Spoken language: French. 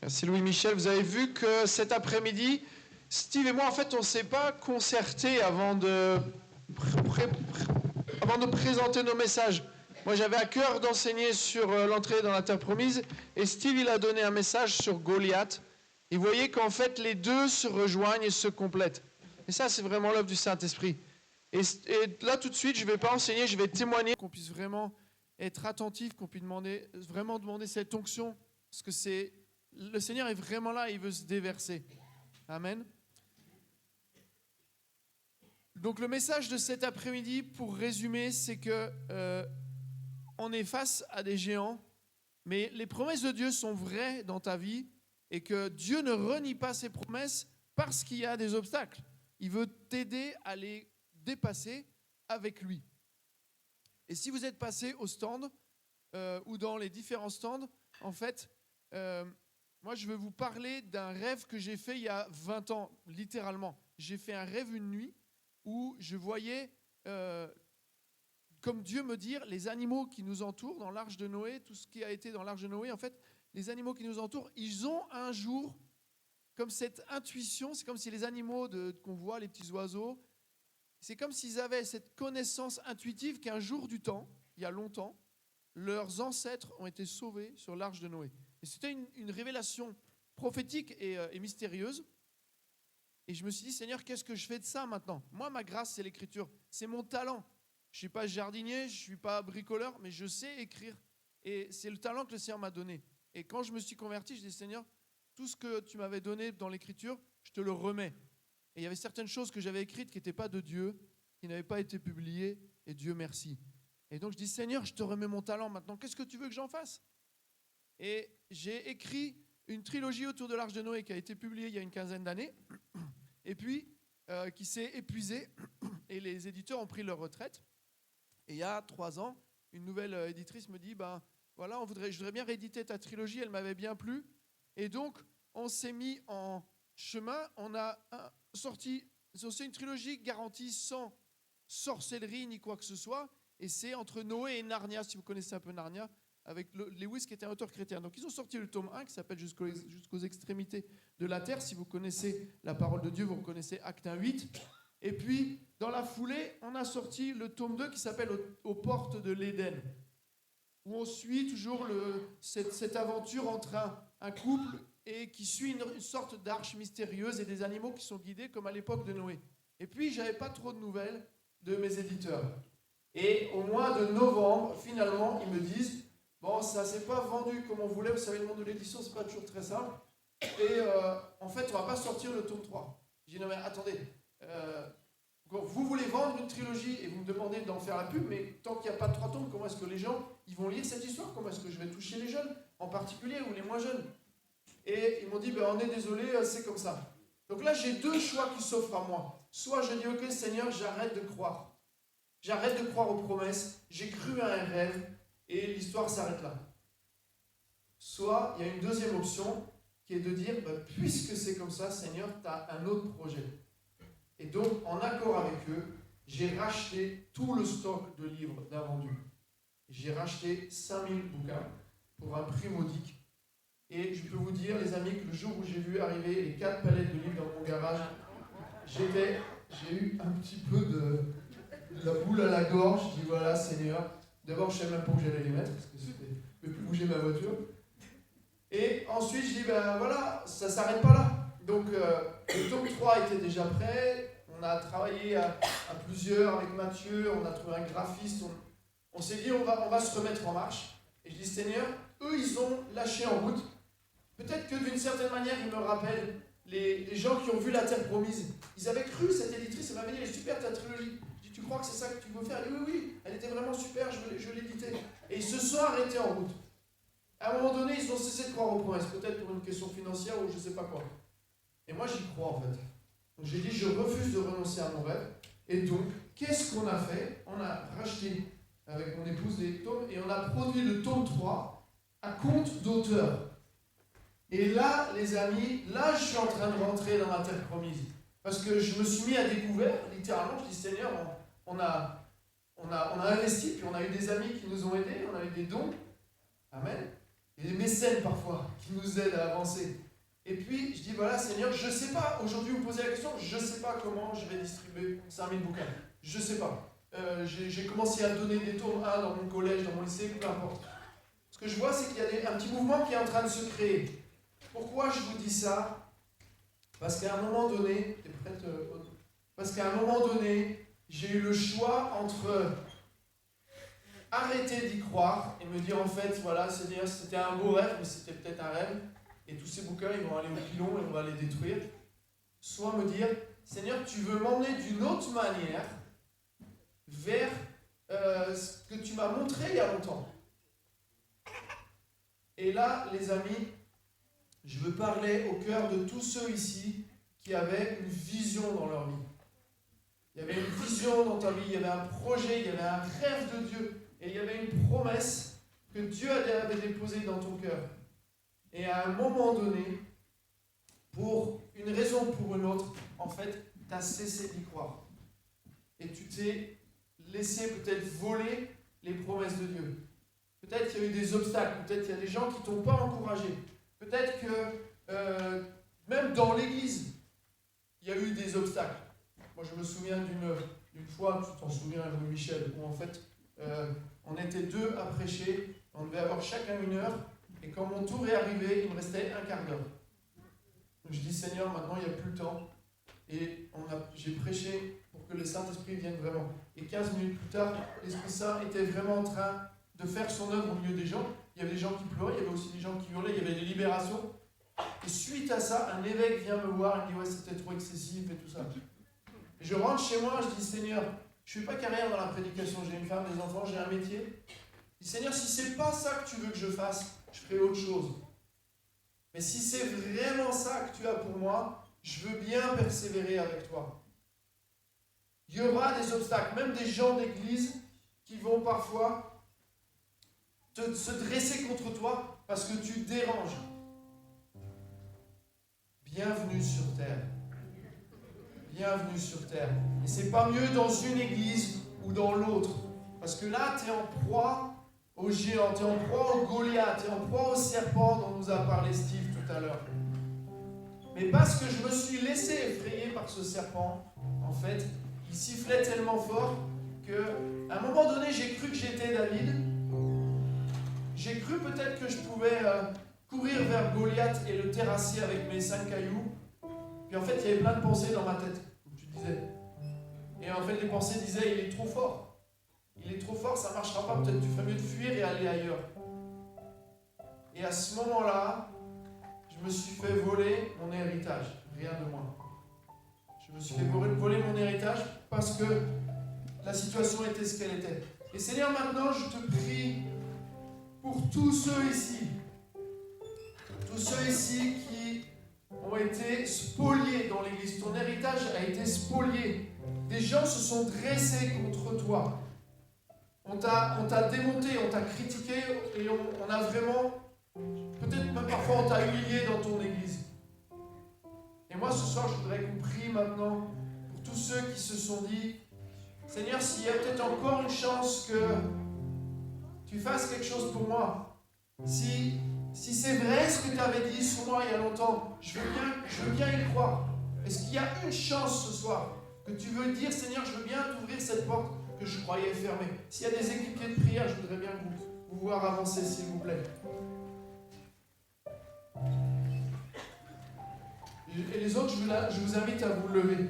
Merci Louis-Michel. Vous avez vu que cet après-midi, Steve et moi, en fait, on ne s'est pas concerté avant de présenter nos messages. Moi, j'avais à cœur d'enseigner sur l'entrée dans la terre promise, et Steve, il a donné un message sur Goliath. Et vous voyez qu'en fait, les deux se rejoignent et se complètent. Et ça, c'est vraiment l'œuvre du Saint-Esprit. Et là, tout de suite, je ne vais pas enseigner, je vais témoigner, qu'on puisse vraiment être attentif, qu'on puisse vraiment demander cette onction, parce que le Seigneur est vraiment là, il veut se déverser. Amen. Donc le message de cet après-midi, pour résumer, c'est que on est face à des géants, mais les promesses de Dieu sont vraies dans ta vie et que Dieu ne renie pas ses promesses parce qu'il y a des obstacles. Il veut t'aider à les dépasser avec lui. Et si vous êtes passé au stand ou dans les différents stands, en fait, moi je vais vous parler d'un rêve que j'ai fait il y a 20 ans, littéralement. J'ai fait un rêve une nuit où je voyais, comme Dieu me dire, les animaux qui nous entourent dans l'arche de Noé, tout ce qui a été dans l'arche de Noé, en fait, les animaux qui nous entourent, ils ont un jour, comme cette intuition, c'est comme si les animaux qu'on voit, les petits oiseaux, c'est comme s'ils avaient cette connaissance intuitive qu'un jour du temps, il y a longtemps, leurs ancêtres ont été sauvés sur l'arche de Noé. Et c'était une révélation prophétique et mystérieuse. Et je me suis dit, Seigneur, qu'est-ce que je fais de ça maintenant ? Moi, ma grâce, c'est l'écriture. C'est mon talent. Je ne suis pas jardinier, je ne suis pas bricoleur, mais je sais écrire. Et c'est le talent que le Seigneur m'a donné. Et quand je me suis converti, je dis, Seigneur, tout ce que tu m'avais donné dans l'écriture, je te le remets. Et il y avait certaines choses que j'avais écrites qui n'étaient pas de Dieu, qui n'avaient pas été publiées, et Dieu merci. Et donc je dis, Seigneur, je te remets mon talent maintenant, qu'est-ce que tu veux que j'en fasse ? Et j'ai écrit une trilogie autour de l'arche de Noé qui a été publiée il y a une quinzaine d'années, et puis qui s'est épuisée, et les éditeurs ont pris leur retraite. Et il y a 3 ans, une nouvelle éditrice me dit, voilà, je voudrais bien rééditer ta trilogie, elle m'avait bien plu. Et donc, on s'est mis en chemin, on a sorti une trilogie garantie sans sorcellerie ni quoi que ce soit, et c'est entre Noé et Narnia, si vous connaissez un peu Narnia, avec Lewis qui était un auteur chrétien. Donc ils ont sorti le tome 1 qui s'appelle Jusqu'aux extrémités de la terre. Si vous connaissez la parole de Dieu, vous reconnaissez Acte 1:8. Et puis, dans la foulée, on a sorti le tome 2 qui s'appelle Aux portes de l'Éden, où on suit toujours cette aventure entre un couple et qui suit une sorte d'arche mystérieuse et des animaux qui sont guidés comme à l'époque de Noé. Et puis, je n'avais pas trop de nouvelles de mes éditeurs. Et au mois de novembre, finalement, ils me disent, bon, ça ne s'est pas vendu comme on voulait, vous savez, le monde de l'édition, ce n'est pas toujours très simple. Et en fait, on ne va pas sortir le tome 3. Je dis, non mais attendez, vous voulez vendre une trilogie et vous me demandez d'en faire la pub, mais tant qu'il n'y a pas de 3 tomes, comment est-ce que les gens ils vont lire cette histoire ? Comment est-ce que je vais toucher les jeunes, en particulier, ou les moins jeunes ? Et ils m'ont dit, on est désolé, c'est comme ça. Donc là, j'ai 2 choix qui s'offrent à moi. Soit je dis, ok Seigneur, j'arrête de croire. J'arrête de croire aux promesses, j'ai cru à un rêve, et l'histoire s'arrête là. Soit, il y a une deuxième option, qui est de dire, puisque c'est comme ça, Seigneur, tu as un autre projet. Et donc, en accord avec eux, j'ai racheté tout le stock de livres d'invendus. J'ai racheté 5000 bouquins pour un prix modique. Et je peux vous dire, les amis, que le jour où j'ai vu arriver les 4 palettes de livres dans mon garage, j'ai eu un petit peu de la boule à la gorge. Je dis, voilà, Seigneur. D'abord, je ne savais même pas où j'allais les mettre, parce que je ne pouvais plus bouger ma voiture. Et ensuite, je dis, voilà, ça ne s'arrête pas là. Donc, le tome 3 était déjà prêt. On a travaillé à plusieurs avec Mathieu. On a trouvé un graphiste. On s'est dit, on va se remettre en marche. Et je dis, Seigneur, eux, ils ont lâché en route. Peut-être que d'une certaine manière, ils me rappellent les gens qui ont vu la terre promise. Ils avaient cru, cette éditrice, elle m'avait dit, elle est super ta trilogie. Je dis, tu crois que c'est ça que tu veux faire ? Elle dit, oui, elle était vraiment super, je l'éditais. Et ils se sont arrêtés en route. À un moment donné, ils ont cessé de croire aux promesses, peut-être pour une question financière ou je ne sais pas quoi. Et moi, j'y crois en fait. Donc j'ai dit, je refuse de renoncer à mon rêve. Et donc, qu'est-ce qu'on a fait ? On a racheté avec mon épouse les tomes et on a produit le tome 3 à compte d'auteur. Et là, les amis, là, je suis en train de rentrer dans ma terre promise. Parce que je me suis mis à découvert, littéralement, je dis, Seigneur, on a investi, puis on a eu des amis qui nous ont aidés, on a eu des dons. Amen. Il y a des mécènes parfois qui nous aident à avancer. Et puis, je dis, voilà, Seigneur, je ne sais pas. Aujourd'hui, vous posez la question, je ne sais pas comment je vais distribuer 5000 bouquins. Je ne sais pas. J'ai commencé à donner des tomes 1 dans mon collège, dans mon lycée, peu importe. Ce que je vois, c'est qu'il y a un petit mouvement qui est en train de se créer. Pourquoi je vous dis ça? Parce qu'à un moment donné, t'es prête, parce qu'à un moment donné, j'ai eu le choix entre arrêter d'y croire et me dire, en fait, voilà, Seigneur, c'était un beau rêve, mais c'était peut-être un rêve, et tous ces bouquins, ils vont aller au pilon et on va les détruire. Soit me dire, Seigneur, tu veux m'emmener d'une autre manière vers ce que tu m'as montré il y a longtemps. Et là, les amis, je veux parler au cœur de tous ceux ici qui avaient une vision dans leur vie. Il y avait une vision dans ta vie, il y avait un projet, il y avait un rêve de Dieu, et il y avait une promesse que Dieu avait déposée dans ton cœur. Et à un moment donné, pour une raison ou pour une autre, en fait, tu as cessé d'y croire. Et tu t'es laissé peut-être voler les promesses de Dieu. Peut-être qu'il y a eu des obstacles, peut-être qu'il y a des gens qui ne t'ont pas encouragé. Peut-être que même dans l'église, il y a eu des obstacles. Moi, je me souviens d'une fois, tu t'en souviens, Louis-Michel, où en fait, on était deux à prêcher, on devait avoir chacun 1 heure, et quand mon tour est arrivé, il me restait un quart d'heure. Donc je dis, Seigneur, maintenant, il n'y a plus le temps. Et j'ai prêché pour que le Saint-Esprit vienne vraiment. Et 15 minutes plus tard, l'Esprit Saint était vraiment en train de faire son œuvre au milieu des gens. Il y avait des gens qui pleuraient, il y avait aussi des gens qui hurlaient, il y avait des libérations. Et suite à ça, un évêque vient me voir, il me dit, ouais, c'était trop excessif et tout ça. Et je rentre chez moi, je dis, Seigneur, je ne fais pas carrière dans la prédication, j'ai une femme, des enfants, j'ai un métier. Je dis, Seigneur, si c'est pas ça que tu veux que je fasse, je ferai autre chose. Mais si c'est vraiment ça que tu as pour moi, je veux bien persévérer avec toi. Il y aura des obstacles, même des gens d'église qui vont parfois se dresser contre toi parce que tu déranges. Bienvenue sur terre. Bienvenue sur terre. Et c'est pas mieux dans une église ou dans l'autre. Parce que là, tu es en proie au géant, tu es en proie au Goliath, tu es en proie au serpent dont nous a parlé Steve tout à l'heure. Mais parce que je me suis laissé effrayer par ce serpent, en fait, il sifflait tellement fort qu'à un moment donné, j'ai cru que j'étais David. J'ai cru peut-être que je pouvais courir vers Goliath et le terrasser avec mes 5 cailloux. Puis en fait, il y avait plein de pensées dans ma tête, comme tu disais. Et en fait, les pensées disaient, il est trop fort. Il est trop fort, ça ne marchera pas, peut-être tu ferais mieux de fuir et aller ailleurs. Et à ce moment-là, je me suis fait voler mon héritage, rien de moins. Je me suis fait voler mon héritage parce que la situation était ce qu'elle était. Et Seigneur, maintenant, je te prie pour tous ceux ici qui ont été spoliés dans l'église. Ton héritage a été spolié. Des gens se sont dressés contre toi. On t'a démonté, on t'a critiqué et on a vraiment, peut-être même parfois on t'a humilié dans ton église. Et moi ce soir je voudrais qu'on prie maintenant pour tous ceux qui se sont dit, Seigneur, s'il y a peut-être encore une chance que tu fasses quelque chose pour moi, si c'est vrai ce que tu avais dit sur moi il y a longtemps, je veux bien y croire. Est-ce qu'il y a une chance ce soir que tu veux dire, Seigneur, je veux bien t'ouvrir cette porte que je croyais fermée. S'il y a des équipiers de prière, je voudrais bien vous voir avancer, s'il vous plaît. Et les autres, je vous invite à vous lever.